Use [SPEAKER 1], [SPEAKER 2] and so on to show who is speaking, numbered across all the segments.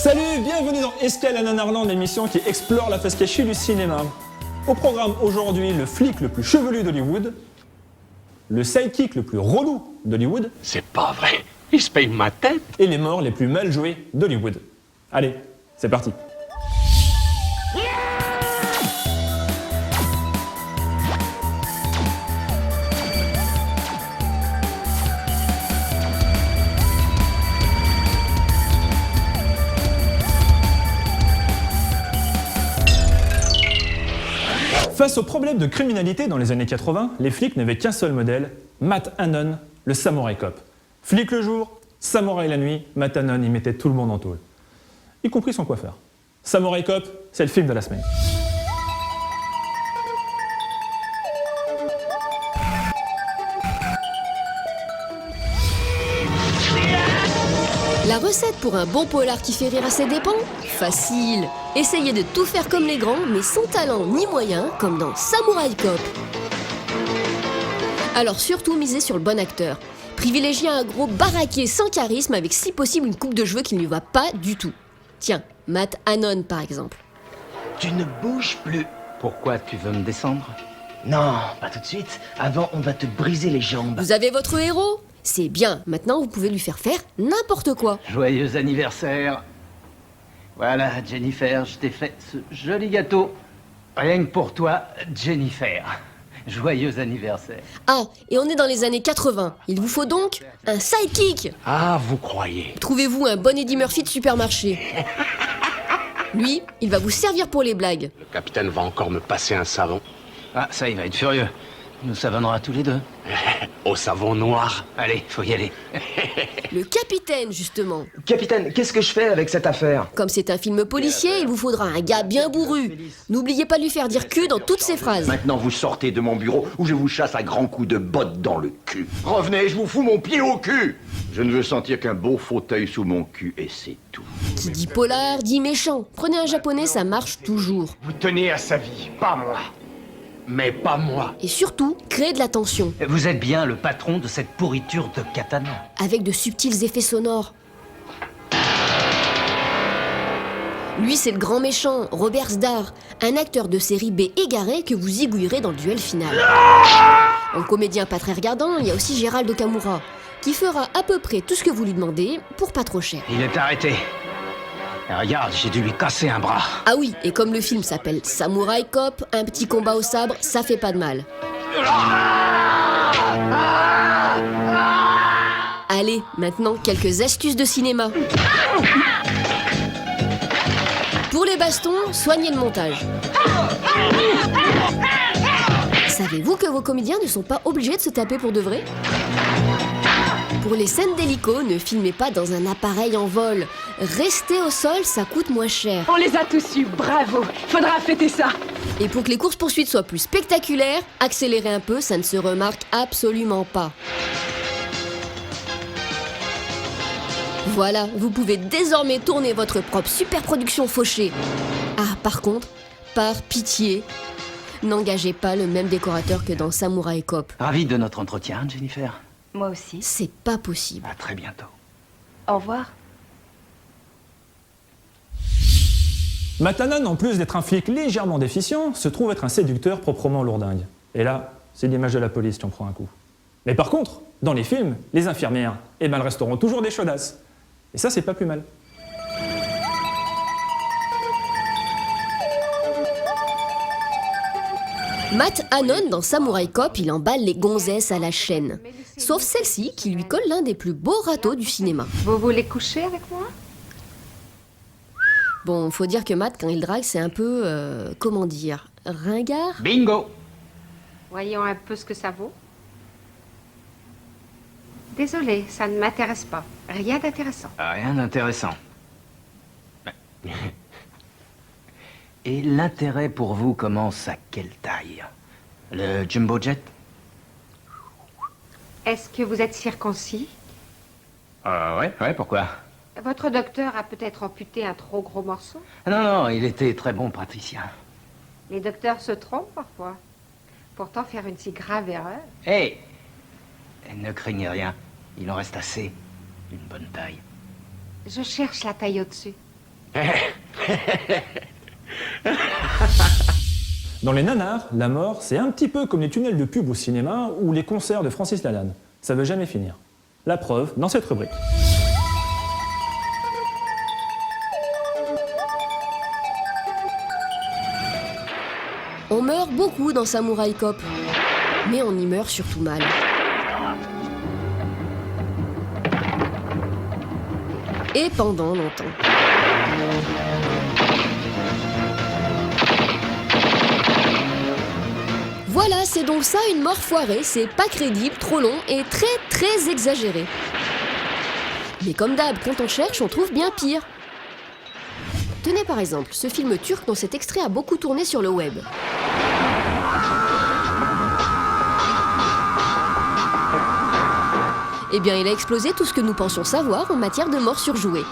[SPEAKER 1] Salut, bienvenue dans Escale à Nanarland, l'émission qui explore la face cachée du cinéma. Au programme aujourd'hui, le flic le plus chevelu d'Hollywood, le sidekick le plus relou d'Hollywood.
[SPEAKER 2] C'est pas vrai, il se paye ma tête.
[SPEAKER 1] Et les morts les plus mal joués d'Hollywood. Allez, c'est parti. Face aux problèmes de criminalité dans les années 80, les flics n'avaient qu'un seul modèle, Matt Hannon, le samouraï cop. Flic le jour, samouraï la nuit, Matt Hannon y mettait tout le monde en tôle. Y compris son coiffeur. Samouraï cop, c'est le film de la semaine.
[SPEAKER 3] La recette pour un bon polar qui fait rire à ses dépens? Facile. Essayez de tout faire comme les grands, mais sans talent ni moyens, comme dans Samouraï Cop. Alors surtout misez sur le bon acteur. Privilégiez un gros baraquet sans charisme avec si possible une coupe de cheveux qui ne lui va pas du tout. Tiens, Matt Hannon par exemple.
[SPEAKER 4] Tu ne bouges plus.
[SPEAKER 5] Pourquoi tu veux me descendre?
[SPEAKER 4] Non, pas tout de suite. Avant, on va te briser les jambes.
[SPEAKER 3] Vous avez votre héros? C'est bien, maintenant vous pouvez lui faire n'importe quoi.
[SPEAKER 5] Joyeux anniversaire. Voilà, Jennifer, je t'ai fait ce joli gâteau. Rien que pour toi, Jennifer. Joyeux anniversaire.
[SPEAKER 3] Ah, et on est dans les années 80. Il vous faut donc un sidekick.
[SPEAKER 2] Ah, vous croyez?
[SPEAKER 3] Trouvez-vous un bon Eddie Murphy de supermarché. Lui, il va vous servir pour les blagues.
[SPEAKER 2] Le capitaine va encore me passer un savon.
[SPEAKER 5] Ah, ça, il va être furieux. Il nous savonnera tous les deux.
[SPEAKER 2] Au savon noir.
[SPEAKER 5] Allez, faut y aller.
[SPEAKER 3] Le capitaine, justement.
[SPEAKER 4] Capitaine, qu'est-ce que je fais avec cette affaire?
[SPEAKER 3] Comme c'est un film policier, il vous faudra un gars bien bourru. N'oubliez pas de lui faire dire cul dans toutes ses phrases.
[SPEAKER 6] Maintenant, vous sortez de mon bureau ou je vous chasse à grands coups de botte dans le cul. Revenez, je vous fous mon pied au cul. Je ne veux sentir qu'un beau fauteuil sous mon cul et c'est tout.
[SPEAKER 3] Qui dit polar, dit méchant. Prenez un japonais, ça marche toujours.
[SPEAKER 7] Vous tenez à sa vie, pas moi.
[SPEAKER 2] Mais pas moi.
[SPEAKER 3] Et surtout, créez de la tension.
[SPEAKER 5] Vous êtes bien le patron de cette pourriture de katana.
[SPEAKER 3] Avec de subtils effets sonores. Lui, c'est le grand méchant, Robert Sdar, un acteur de série B égaré que vous aiguillerez dans le duel final. En comédien pas très regardant, il y a aussi Gérald Okamura, qui fera à peu près tout ce que vous lui demandez pour pas trop cher.
[SPEAKER 5] Il est arrêté. Et regarde, j'ai dû lui casser un bras.
[SPEAKER 3] Ah oui, et comme le film s'appelle Samouraï Cop, un petit combat au sabre, ça fait pas de mal. Allez, maintenant, quelques astuces de cinéma. Pour les bastons, soignez le montage. Savez-vous que vos comédiens ne sont pas obligés de se taper pour de vrai? Pour les scènes d'hélico, ne filmez pas dans un appareil en vol. Restez au sol, ça coûte moins cher.
[SPEAKER 8] On les a tous eus, bravo. Faudra fêter ça.
[SPEAKER 3] Et pour que les courses-poursuites soient plus spectaculaires, accélérez un peu, ça ne se remarque absolument pas. Voilà, vous pouvez désormais tourner votre propre superproduction fauchée. Ah, par contre, par pitié, n'engagez pas le même décorateur que dans Samouraï Cop.
[SPEAKER 5] Ravi de notre entretien, Jennifer.
[SPEAKER 8] Moi aussi.
[SPEAKER 3] C'est pas possible.
[SPEAKER 5] À très bientôt.
[SPEAKER 8] Au revoir.
[SPEAKER 1] Matt Hannon, en plus d'être un flic légèrement déficient, se trouve être un séducteur proprement lourdingue. Et là, c'est l'image de la police qui en prend un coup. Mais par contre, dans les films, les infirmières, elles resteront toujours des chaudasses. Et ça, c'est pas plus mal.
[SPEAKER 3] Matt Hannon, dans Samouraï Cop, il emballe les gonzesses à la chaîne. Sauf celle-ci, qui lui colle l'un des plus beaux râteaux du cinéma.
[SPEAKER 8] Vous voulez coucher avec moi?
[SPEAKER 3] Bon, faut dire que Matt, quand il drague, c'est un peu... comment dire? Ringard?
[SPEAKER 5] Bingo!
[SPEAKER 8] Voyons un peu ce que ça vaut. Désolée, ça ne m'intéresse pas. Rien d'intéressant.
[SPEAKER 5] Rien d'intéressant. Et l'intérêt pour vous commence à quelle taille? Le jumbo jet?
[SPEAKER 8] Est-ce que vous êtes circoncis?
[SPEAKER 5] Ouais, pourquoi?
[SPEAKER 8] Votre docteur a peut-être amputé un trop gros morceau?
[SPEAKER 5] Non, il était très bon praticien.
[SPEAKER 8] Les docteurs se trompent parfois. Pourtant, faire une si grave erreur...
[SPEAKER 5] Hé! Ne craignez rien. Il en reste assez. Une bonne taille.
[SPEAKER 8] Je cherche la taille au-dessus.
[SPEAKER 1] Dans les nanars, la mort, c'est un petit peu comme les tunnels de pub au cinéma ou les concerts de Francis Lalanne. Ça veut jamais finir. La preuve dans cette rubrique.
[SPEAKER 3] On meurt beaucoup dans Samurai Cop, mais on y meurt surtout mal. Et pendant longtemps. Voilà, c'est donc ça une mort foirée, c'est pas crédible, trop long et très exagéré. Mais comme d'hab, quand on cherche, on trouve bien pire. Tenez par exemple, ce film turc dont cet extrait a beaucoup tourné sur le web. Eh bien, il a explosé tout ce que nous pensions savoir en matière de mort surjouée.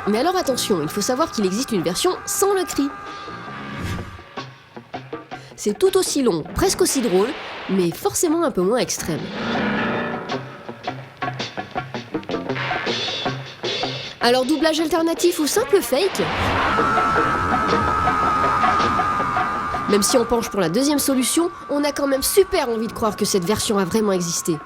[SPEAKER 3] Mais alors attention, il faut savoir qu'il existe une version sans le cri. C'est tout aussi long, presque aussi drôle, mais forcément un peu moins extrême. Alors doublage alternatif ou simple fake? Même si on penche pour la deuxième solution, on a quand même super envie de croire que cette version a vraiment existé.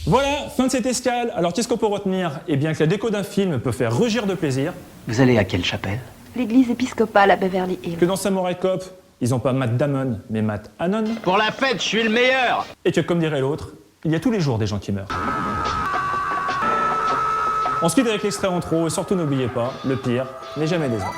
[SPEAKER 1] Voilà, fin de cette escale. Alors qu'est-ce qu'on peut retenir? Eh bien que la déco d'un film peut faire rugir de plaisir.
[SPEAKER 5] Vous allez à quelle chapelle?
[SPEAKER 9] L'église épiscopale à Beverly Hills.
[SPEAKER 1] Que dans Samurai Cop, ils n'ont pas Matt Damon, mais Matt Hannon.
[SPEAKER 4] Pour la fête, je suis le meilleur.
[SPEAKER 1] Et que comme dirait l'autre, il y a tous les jours des gens qui meurent. On se quitte avec l'extrait intro et surtout n'oubliez pas, le pire n'est jamais décevant.